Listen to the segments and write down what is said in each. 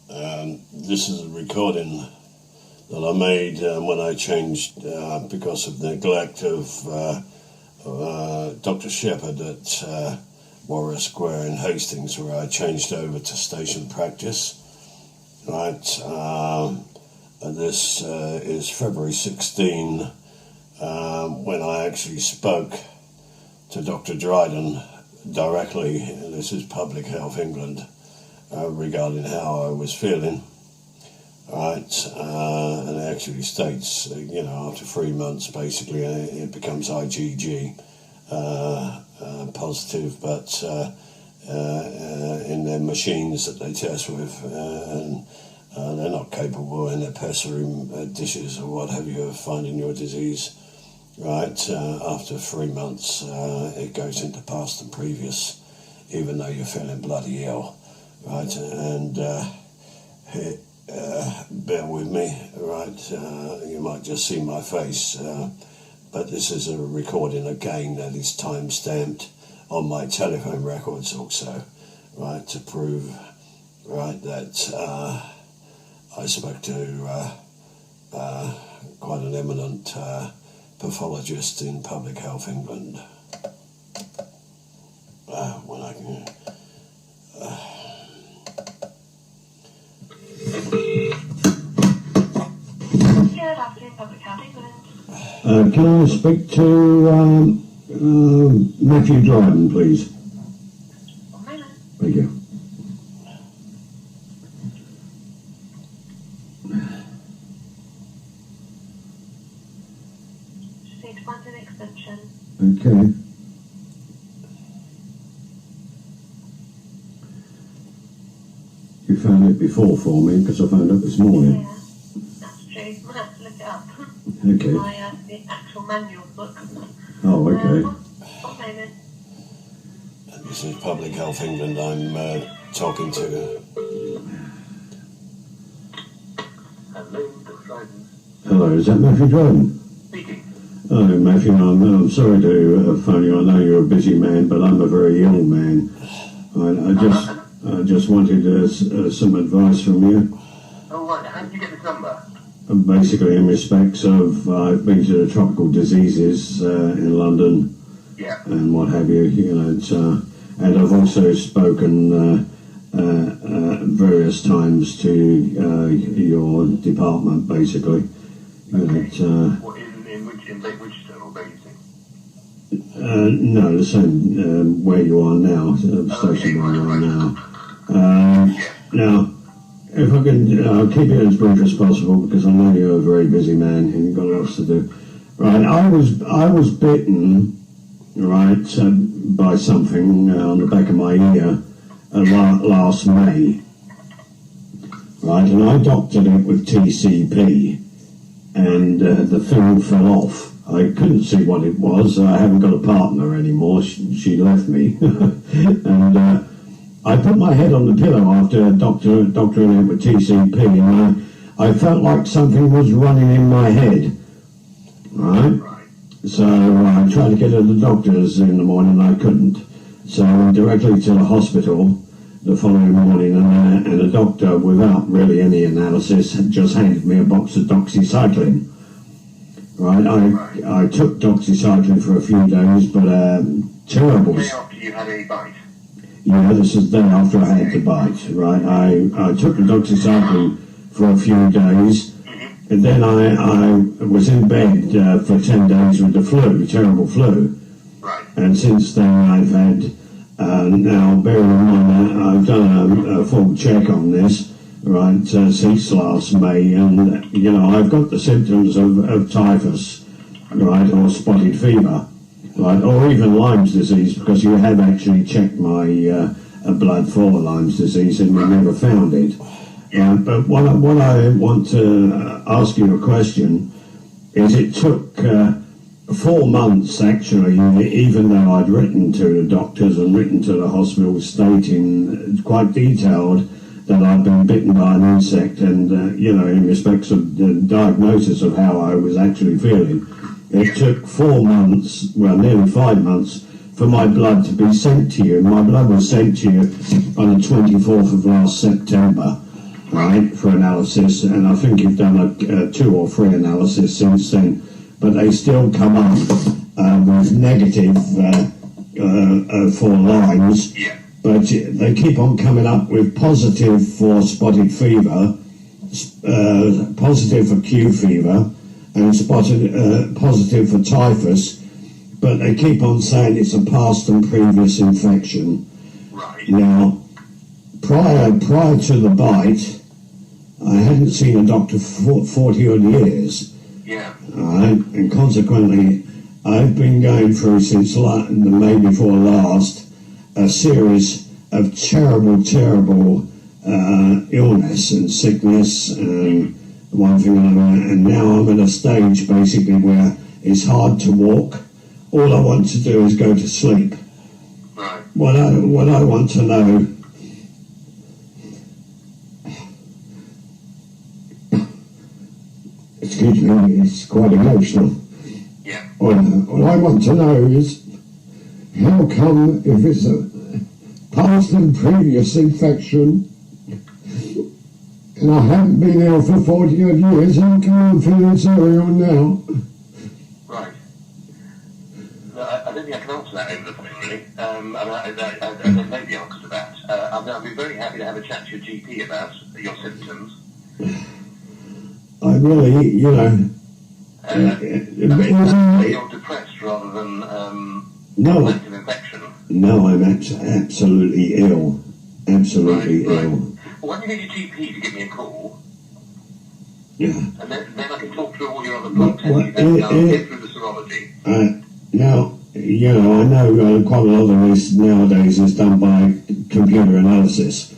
This is a recording that I made when I changed because of neglect of Dr. Shepherd at Warrior Square in Hastings, where I changed over to station practice. Right, and this is February 16, when I actually spoke to Dr. Dryden directly. This is Public Health England, regarding how I was feeling. Right, and it actually states, after 3 months, basically, it becomes IgG positive, but in their machines that they test with, and they're not capable in their pessary dishes or what have you of finding your disease. Right, after 3 months, it goes into past and previous, even though you're feeling bloody ill. Right, and bear with me, right, you might just see my face, but this is a recording again that is time-stamped on my telephone records also, right, to prove, right, that I spoke to quite an eminent pathologist in Public Health England. When I can... Good afternoon, Public Health England. Can I speak to Matthew Dryden, please? 1 moment. Thank you. Just need to find an extension. Okay. You found it before for me, because I found it this morning. Yeah, that's true. Might have to look it up. Okay. My the actual manual book. Oh, okay. 1 moment. This is Public Health England I'm talking to. Hello, Dr. Dryden. Hello, is that Matthew Dryden? Speaking. Oh, Matthew, I'm sorry to phone you. I know you're a busy man, but I'm a very ill man. I just wanted some advice from you. Oh, right. How did you get this number? Basically, in respects of, I've been to the tropical diseases in London, Yeah. and what have you. And I've also spoken various times to your department, basically. What, in which or basically? No, the same where you are now, station where you are now. Now, if I can, I'll keep it as brief as possible, because I know you're a very busy man and you've got lots to do. Right, I was bitten, right, by something on the back of my ear last May. Right, and I doctored it with TCP, and the film fell off. I couldn't see what it was. I haven't got a partner anymore. She left me, and I put my head on the pillow after doctoring it with TCP, and I felt like something was running in my head. Right. So I tried to get to the doctors in the morning. I couldn't. So I went directly to the hospital the following morning, and the doctor, without really any analysis, just handed me a box of doxycycline. Right, I took doxycycline for a few days, but terrible. The day after you had a bite? Yeah, this is the day after I had the bite, right? I took the doxycycline for a few days, and then I was in bed for 10 days with the flu, terrible flu. Right. And since then I've had, now bear in mind I've done a full check on this, right, since last May, and I've got the symptoms of typhus, right, or spotted fever, right, or even Lyme's disease, because you have actually checked my blood for Lyme's disease and you never found it. But what I want to ask you a question is, it took 4 months actually, even though I'd written to the doctors and written to the hospital stating quite detailed that I'd been bitten by an insect, and in respects of the diagnosis of how I was actually feeling. It took 4 months, well, nearly 5 months, for my blood to be sent to you. My blood was sent to you on the 24th of last September. right, for analysis, and I think you've done a 2 or 3 analysis since then, but they still come up with negative 4 lines, but they keep on coming up with positive for spotted fever, positive for Q fever, and positive for typhus, but they keep on saying it's a past and previous infection. Right. Now, prior to the bite, I hadn't seen a doctor for 40 odd years. Yeah. Right, and consequently, I've been going through since the May before last a series of terrible illness and sickness and one thing and another, and now I'm at a stage basically where it's hard to walk. All I want to do is go to sleep. Right. What I want to know, excuse me, it's quite emotional. Yeah. What I want to know is how come if it's a past and previous infection and I haven't been ill for 40 odd years, how come I'm feeling so ill now? Right. No, I don't think I can answer that over the phone, really. I don't know the answer to that. I'd be very happy to have a chat to your GP about your symptoms. I really, You're depressed rather than active infection. No, I'm absolutely ill. Absolutely ill. Well, why don't you get your GP to give me a call? Yeah. And then I can talk through all your other blood tests you've done, get through the serology. Now, I know quite a lot of this nowadays is done by computer analysis.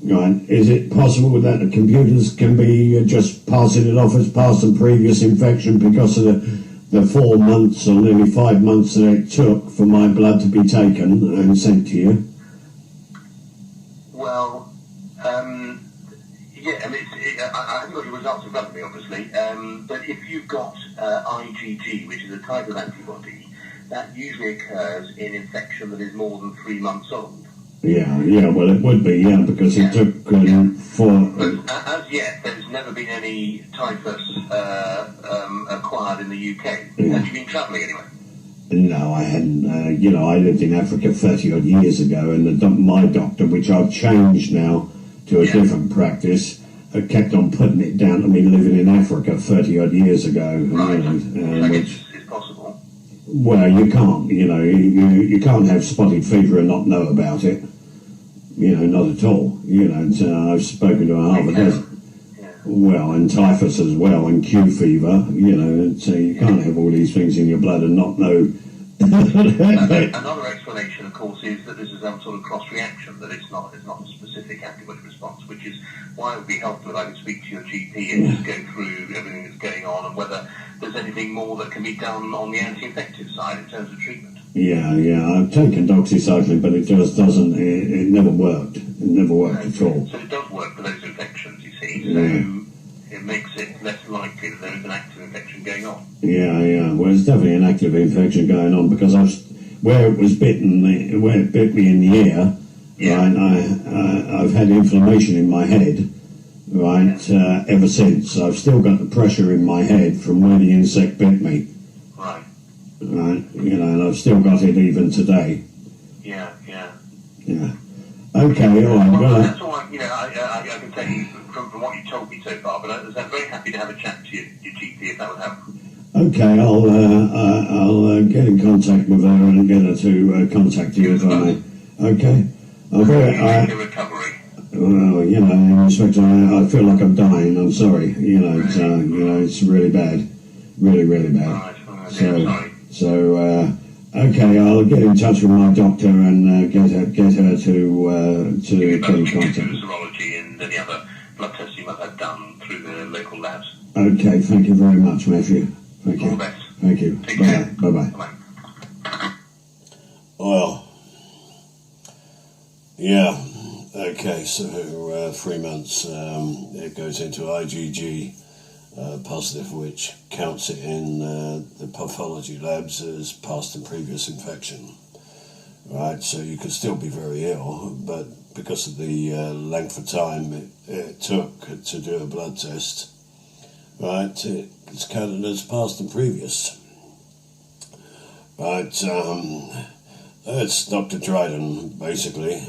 Right? Is it possible that the computers can be just passing it off as past and previous infection because of the 4 months or nearly 5 months that it took for my blood to be taken and sent to you? Well, yeah, I mean, I haven't got your results in front of me, obviously, but if you've got IgG, which is a type of antibody, that usually occurs in infection that is more than 3 months old. Yeah, well, it would be, because it took 4... But as yet, there's never been any typhus acquired in the UK. Yeah. Have you been travelling anyway? No, I hadn't. I lived in Africa 30 odd years ago, and my doctor, which I've changed now to a different practice, kept on putting it down to me living in Africa 30 odd years ago. Right. Which it's possible. Well, you can't. You can't have spotted fever and not know about it. Not at all. I've spoken to half a dozen. Well, and typhus as well, and Q fever, so you can't have all these things in your blood and not know. Another explanation, of course, is that this is some sort of cross-reaction, that it's not a specific antibody response, which is why it would be helpful if I could speak to your GP and just go through everything that's going on and whether there's anything more that can be done on the anti-infective side in terms of treatment. Yeah, I've taken doxycycline, but it just doesn't, it never worked. It never worked at all. So it does work for those infections, you see, so it makes it less likely that there is an active infection going on. Yeah, well, there's definitely an active infection going on because where it bit me in the ear, right, I've had inflammation in my head, right, ever since. I've still got the pressure in my head from where the insect bit me. Right, and I've still got it even today. Yeah. Okay, all right. Well, that's all I can tell you from what you've told me so far, but I'm very happy to have a chat to your GP if that would help. Okay, I'll get in contact with her and get her to contact you if I may. Okay? How do you make the recovery? Well, in respect to, I feel like I'm dying. I'm sorry. It's really bad. Really, really bad. Right, sorry. So, okay, I'll get in touch with my doctor and get her to get in contact. The serology and any other blood tests you might have done through the local labs. Okay, thank you very much, Matthew. Thank you. All the best. Thank you. Take care. Bye-bye. Bye-bye. Well, yeah, okay, so 3 months, it goes into IgG positive, which counts it in the pathology labs as past and previous infection. Right, so you could still be very ill, but because of the length of time it took to do a blood test, right, it's counted as past and previous. Right, it's Dr. Dryden, basically.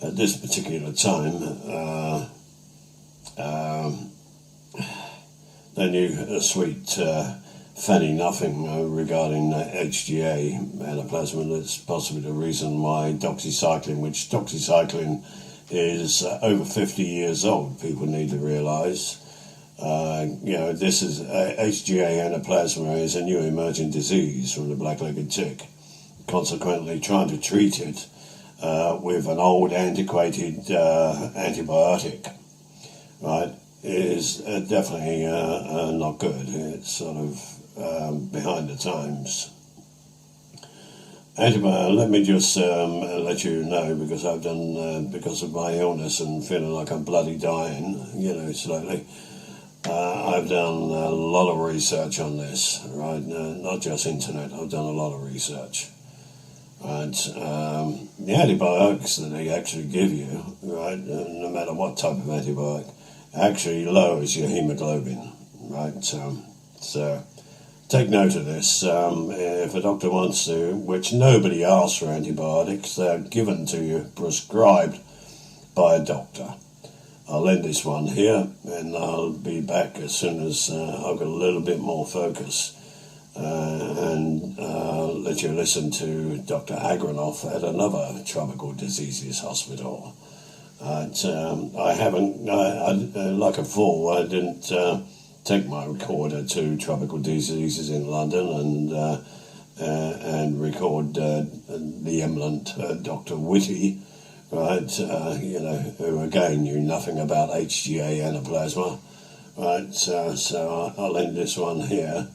At this particular time, they knew a sweet fanny nothing regarding HGA anaplasma. That's possibly the reason why doxycycline, which doxycycline is over 50 years old, people need to realise. This is HGA anaplasma is a new emerging disease from the black-legged tick. Consequently, trying to treat it with an old, antiquated antibiotic, right, is definitely not good. It's sort of behind the times. Let me just let you know, because I've done, because of my illness and feeling like I'm bloody dying, slowly, I've done a lot of research on this, right? Not just internet, I've done a lot of research. Right? The antibiotics that they actually give you, right, no matter what type of antibiotic, actually lowers your hemoglobin, right? So take note of this. If a doctor wants to, which nobody asks for antibiotics, they're given to you, prescribed by a doctor. I'll end this one here, and I'll be back as soon as I've got a little bit more focus, and let you listen to Dr. Agranoff at another tropical diseases hospital. I haven't, like a fool, I didn't take my recorder to tropical diseases in London and record the eminent Dr. Whitty, right, who again knew nothing about HGA anaplasma, right, so I'll end this one here.